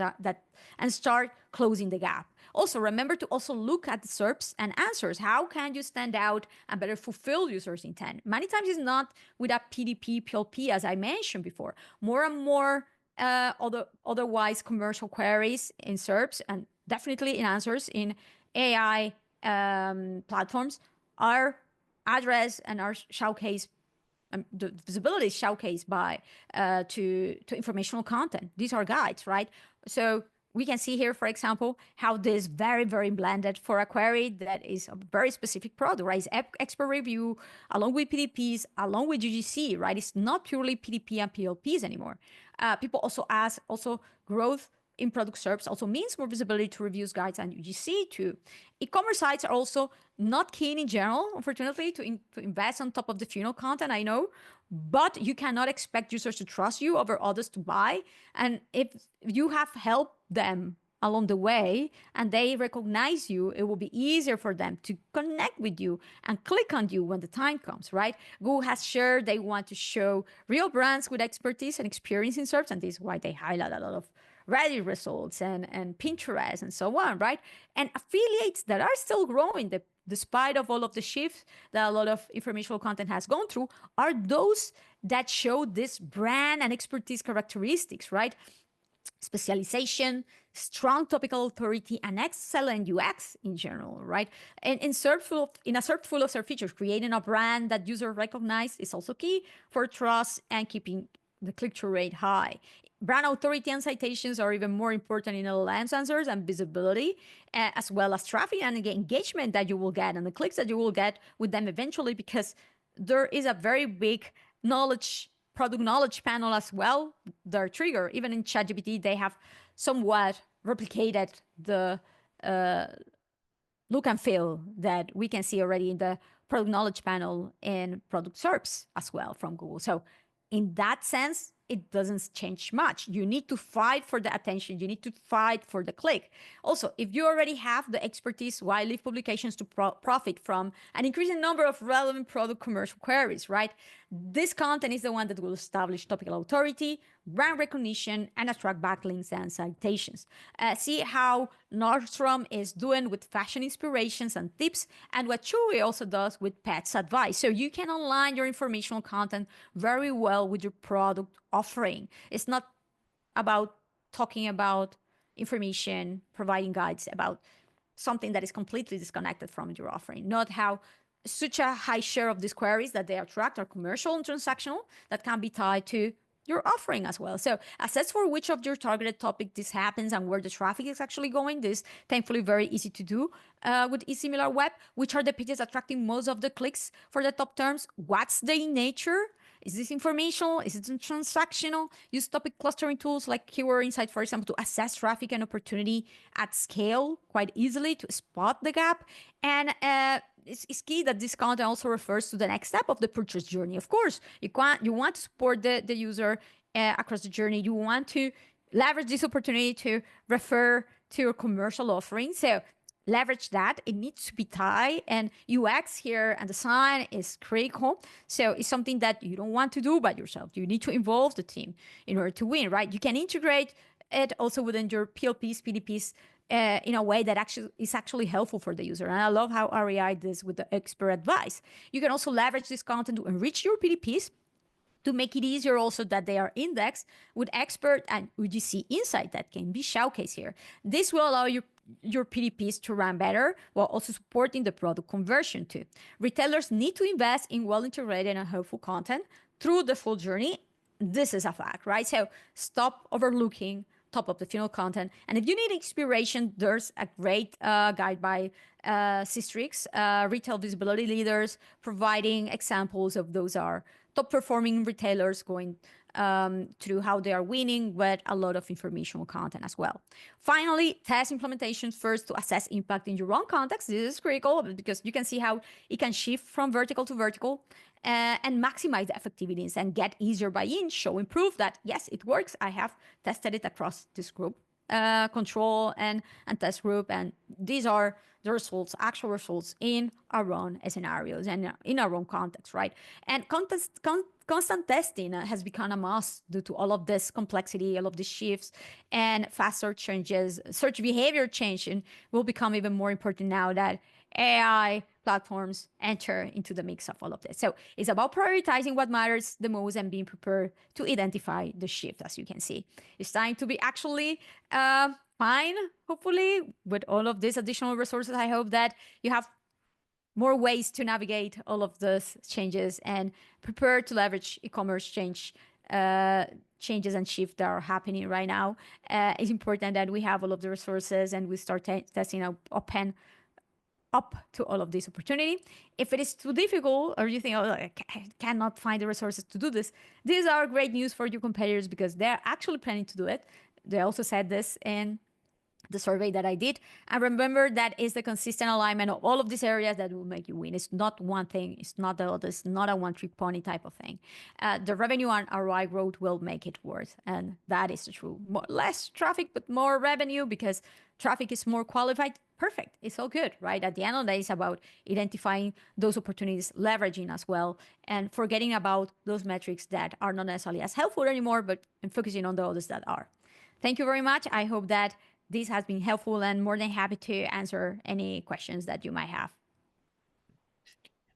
and start closing the gap. Also, remember to also look at the SERPs and answers. How can you stand out and better fulfill users' intent? Many times it's not with a PDP, PLP, as I mentioned before. More and more otherwise commercial queries in SERPs and definitely in answers in AI platforms are addressed and are showcased. The visibility is showcased by to informational content. These are guides, right? So we can see here, for example, how this very, very blended for a query that is a very specific product, right? It's expert review, along with PDPs, along with UGC, right? It's not purely PDP and PLPs anymore. People also ask, growth in product SERPs also means more visibility to reviews, guides, and UGC too. E-commerce sites are also not keen in general, unfortunately, to invest on top of the funnel content, I know, but you cannot expect users to trust you over others to buy. And if you have helped them along the way and they recognize you, it will be easier for them to connect with you and click on you when the time comes, right? Google has shared they want to show real brands with expertise and experience in search, and this is why they highlight a lot of Reddit results and Pinterest and so on, right? And affiliates that are still growing, despite of all of the shifts that a lot of informational content has gone through, are those that show this brand and expertise characteristics, right? Specialization, strong topical authority, and excellent UX in general, right? And in a SERP full of SERP features, creating a brand that users recognize is also key for trust and keeping the click-through rate high. Brand authority and citations are even more important in LLM answers and visibility, as well as traffic and engagement that you will get and the clicks that you will get with them eventually, because there is a very big product knowledge panel as well. Their trigger, even in ChatGPT, they have somewhat replicated the look and feel that we can see already in the product knowledge panel in product SERPs as well from Google. So in that sense, it doesn't change much. You need to fight for the attention. You need to fight for the click. Also, if you already have the expertise, why leave publications to profit from an increasing number of relevant product commercial queries, right? This content is the one that will establish topical authority, brand recognition, and attract backlinks and citations. See how Nordstrom is doing with fashion inspirations and tips, and what Chewy also does with pets advice. So you can align your informational content very well with your product offering. It's not about talking about information, providing guides about something that is completely disconnected from your offering, not how such a high share of these queries that they attract are commercial and transactional that can be tied to your offering as well. So assess for which of your targeted topic this happens and where the traffic is actually going. This thankfully very easy to do with Similarweb. Which are the pages attracting most of the clicks for the top terms? What's the nature? Is this informational? Is it transactional? Use topic clustering tools like Keyword Insight, for example, to assess traffic and opportunity at scale quite easily to spot the gap. And it's key that this content also refers to the next step of the purchase journey. Of course, you want to support the user across the journey. You want to leverage this opportunity to refer to your commercial offering. So leverage that. It needs to be tied, and UX here and design is critical. So it's something that you don't want to do by yourself. You need to involve the team in order to win, right? You can integrate it also within your PLPs, PDPs in a way that is actually helpful for the user. And I love how REI does with the expert advice. You can also leverage this content to enrich your PDPs, to make it easier also that they are indexed with expert and UGC insight that can be showcased here. This will allow your PDPs to run better while also supporting the product conversion too. Retailers need to invest in well-integrated and helpful content through the full journey. This is a fact, right? So stop overlooking top of the funnel content. And if you need inspiration, there's a great guide by Systrix, Retail Visibility Leaders, providing examples of those are top performing retailers going through how they are winning with a lot of informational content as well. Finally, test implementations first to assess impact in your own context. This is critical because you can see how it can shift from vertical to vertical and maximize the effectiveness and get easier buy-in, showing proof that yes, it works. I have tested it across this group, control and test group, and these are the results, actual results in our own scenarios and in our own context, right? And constant testing has become a must due to all of this complexity, all of these shifts and fast search changes. Search behavior change will become even more important now that AI platforms enter into the mix of all of this. So it's about prioritizing what matters the most and being prepared to identify the shift, as you can see. It's time to be actually fine, hopefully, with all of these additional resources. I hope that you have more ways to navigate all of those changes and prepare to leverage e-commerce changes and shifts that are happening right now. It's important that we have all of the resources and we start testing open up to all of this opportunity. If it is too difficult or you think, oh, I cannot find the resources to do this, these are great news for your competitors because they're actually planning to do it. They also said this in the survey that I did. And remember, that is the consistent alignment of all of these areas that will make you win. It's not one thing. It's not the other. It's not a one-trick pony type of thing. The revenue and ROI growth will make it worth. And that is the truth. Less traffic, but more revenue because traffic is more qualified. Perfect. It's all good, right? At the end of the day, it's about identifying those opportunities, leveraging as well, and forgetting about those metrics that are not necessarily as helpful anymore, but focusing on the others that are. Thank you very much. I hope that this has been helpful and more than happy to answer any questions that you might have.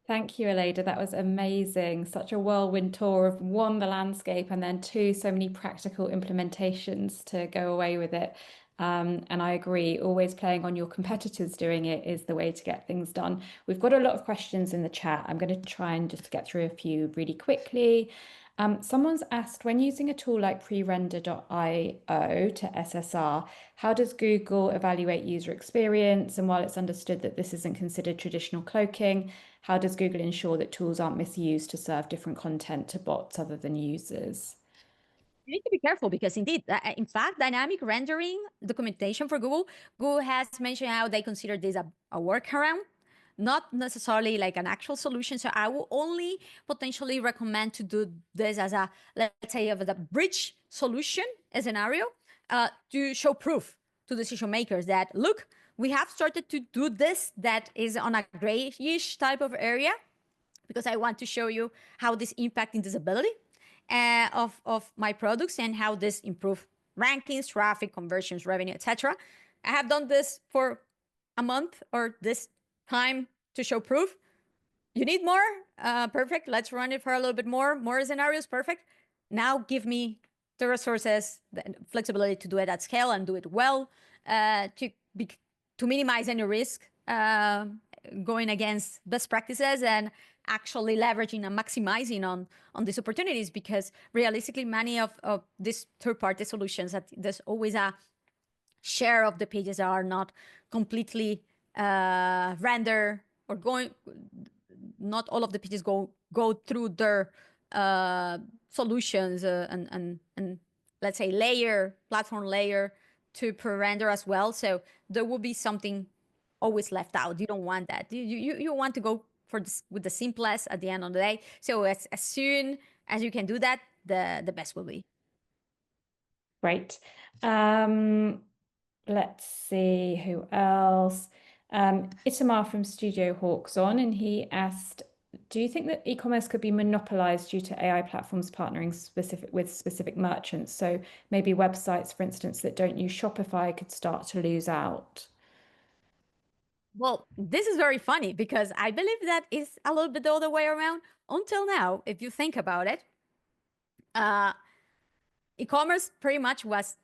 Thank you, Aleyda. That was amazing. Such a whirlwind tour of one, the landscape, and then two, so many practical implementations to go away with it. And I agree, always playing on your competitors doing it is the way to get things done. We've got a lot of questions in the chat. I'm going to try and just get through a few really quickly. Someone's asked, when using a tool like prerender.io to SSR, how does Google evaluate user experience? And while it's understood that this isn't considered traditional cloaking, how does Google ensure that tools aren't misused to serve different content to bots other than users? You need to be careful because indeed, in fact, dynamic rendering documentation for Google has mentioned how they consider this a workaround not necessarily like an actual solution. So I will only potentially recommend to do this as a, let's say, of the bridge solution scenario, to show proof to decision makers that, look, we have started to do this that is on a grayish type of area, because I want to show you how this impacting visibility of my products and how this improve rankings, traffic, conversions, revenue, etc. I have done this for a month or this time to show proof. You need more? Perfect. Let's run it for a little bit more scenarios. Perfect. Now give me the resources, the flexibility to do it at scale and do it well, to minimize any risk, going against best practices and actually leveraging and maximizing on these opportunities, because realistically many of these third-party solutions, that there's always a share of the pages that are not completely render or going, not all of the pages go through their solutions and let's say platform layer to pre-render as well. So there will be something always left out. You don't want that. You want to go for this with the simplest at the end of the day. So as soon as you can do that, the best will be. Great. Let's see who else. Itamar from Studio Hawks on, and he asked, do you think that e-commerce could be monopolized due to AI platforms partnering with specific merchants? So maybe websites, for instance, that don't use Shopify could start to lose out. Well, this is very funny because I believe that is a little bit the other way around. Until now, if you think about it, e-commerce pretty much was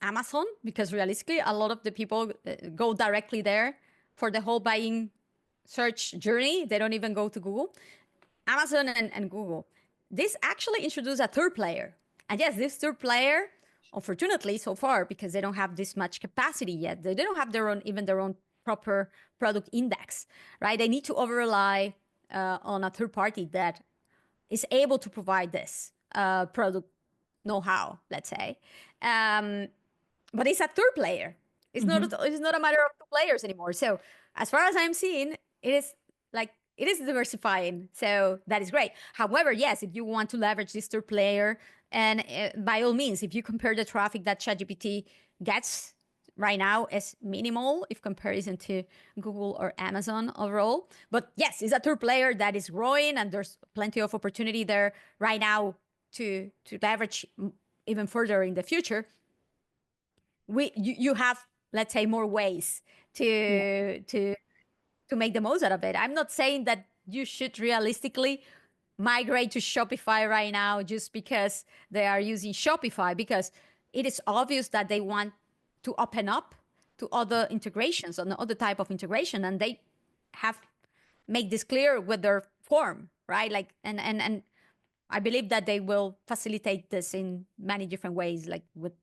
Amazon, because realistically, a lot of the people go directly there for the whole buying search journey. They don't even go to Google. Amazon and Google. This actually introduced a third player. And yes, this third player, unfortunately, so far, because they don't have this much capacity yet, they don't have even their own proper product index, right? They need to over-rely on a third party that is able to provide this product know-how, let's say. But it's a third player. It's not a matter of two players anymore. So as far as I'm seeing, it is diversifying. So that is great. However, yes, if you want to leverage this third player, and by all means, if you compare the traffic that ChatGPT gets right now as minimal if comparison to Google or Amazon overall. But yes, it's a third player that is growing, and there's plenty of opportunity there right now to leverage even further in the future. You have, let's say, more ways to make the most out of it. I'm not saying that you should realistically migrate to Shopify right now just because they are using Shopify, because it is obvious that they want to open up to other integrations, on other type of integration, and they have make this clear with their form, right? Like, and I believe that they will facilitate this in many different ways, like with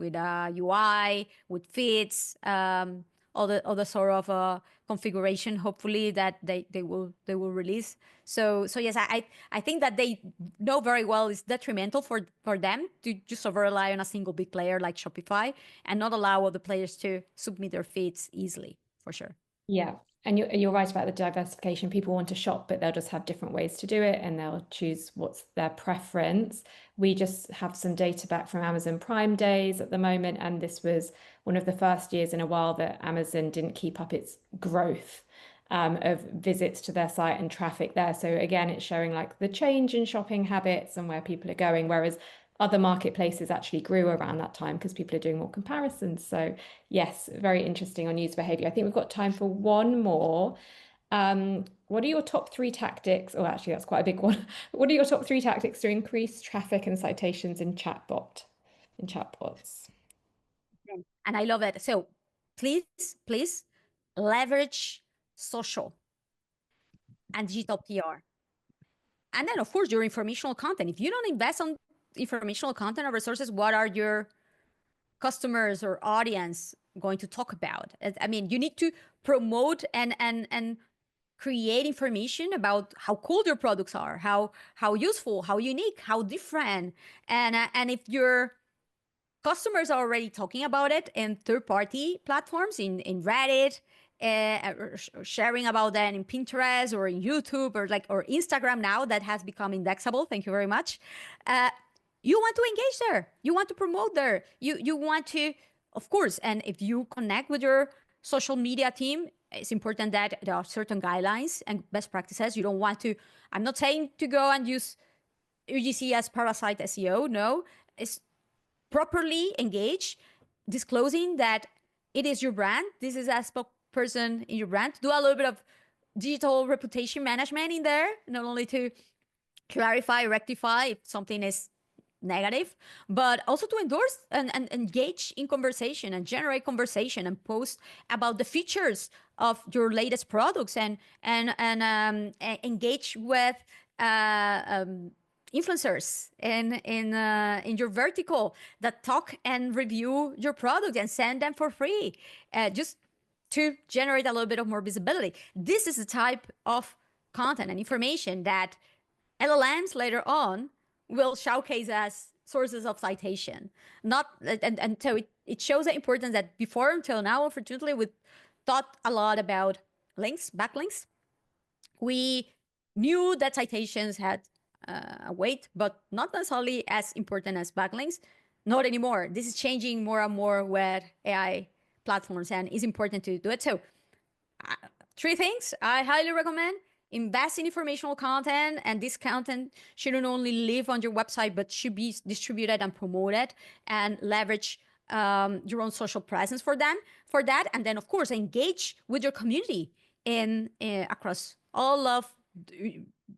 UI, with feeds, other sort of configuration, hopefully, that they will release. So yes, I think that they know very well it's detrimental for them to just over rely on a single big player like Shopify and not allow other players to submit their feeds easily, for sure. Yeah. And you're right about the diversification. People want to shop, but they'll just have different ways to do it, and they'll choose what's their preference. We just have some data back from Amazon Prime Days at the moment, and this was one of the first years in a while that Amazon didn't keep up its growth of visits to their site and traffic there. So again, it's showing like the change in shopping habits and where people are going, whereas other marketplaces actually grew around that time because people are doing more comparisons. So yes, very interesting on user behavior. I think we've got time for one more. What are your top 3 tactics? Oh, actually, that's quite a big one. What are your top 3 tactics to increase traffic and citations in chatbots? And I love it. So please leverage social and digital PR. And then, of course, your informational content. If you don't invest on informational content or resources, what are your customers or audience going to talk about? I mean, you need to promote and create information about how cool your products are, how useful, how unique, how different. And if your customers are already talking about it in third-party platforms, in Reddit, sharing about that in Pinterest or in YouTube or Instagram now that has become indexable. Thank you very much. You want to engage there. You want to promote there. You want to, of course, and if you connect with your social media team, it's important that there are certain guidelines and best practices. You don't want to, I'm not saying to go and use UGC as parasite SEO. No, it's properly engage, disclosing that it is your brand. This is a spokesperson in your brand. Do a little bit of digital reputation management in there, not only to clarify, rectify if something is negative, but also to endorse and engage in conversation and generate conversation and post about the features of your latest products and engage with influencers in your vertical that talk and review your product and send them for free, just to generate a little bit of more visibility. This is the type of content and information that LLMs later on will showcase as sources of citation. Not and so it shows the importance that before until now, unfortunately, we thought a lot about links, backlinks. We knew that citations had a weight, but not necessarily as important as backlinks. Not anymore. This is changing more and more with AI platforms, and it's important to do it. So, three things I highly recommend: invest in informational content, and this content shouldn't only live on your website, but should be distributed and promoted, and leverage your own social presence for that. And then, of course, engage with your community in across all of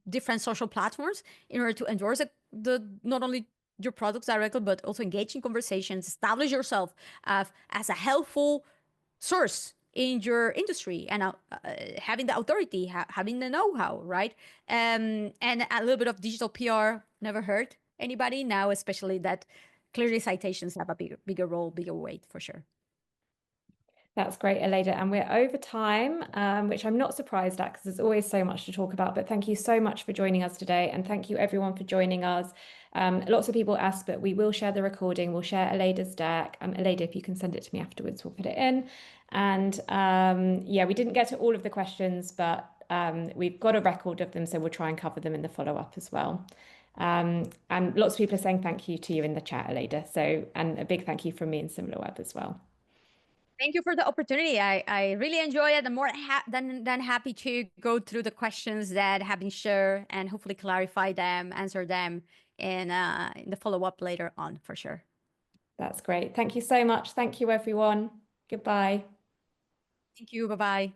different social platforms in order to endorse the not only your products directly, but also engage in conversations, establish yourself as a helpful source in your industry, and having the authority, having the know-how, right? And a little bit of digital PR never hurt anybody now, especially that clearly citations have a bigger role, bigger weight for sure. That's great, Aleyda. And we're over time, which I'm not surprised at because there's always so much to talk about. But thank you so much for joining us today. And thank you everyone for joining us. Lots of people asked, but we will share the recording. We'll share Aleyda's deck. Aleyda, if you can send it to me afterwards, we'll put it in. And yeah, we didn't get to all of the questions, but we've got a record of them. So we'll try and cover them in the follow-up as well. And lots of people are saying thank you to you in the chat, Aleyda. So, and a big thank you from me and Similarweb as well. Thank you for the opportunity. I really enjoy it. I'm more than happy to go through the questions that have been shared and hopefully clarify them, answer them in the follow-up later on for sure. That's great. Thank you so much. Thank you, everyone. Goodbye. Thank you. Bye-bye.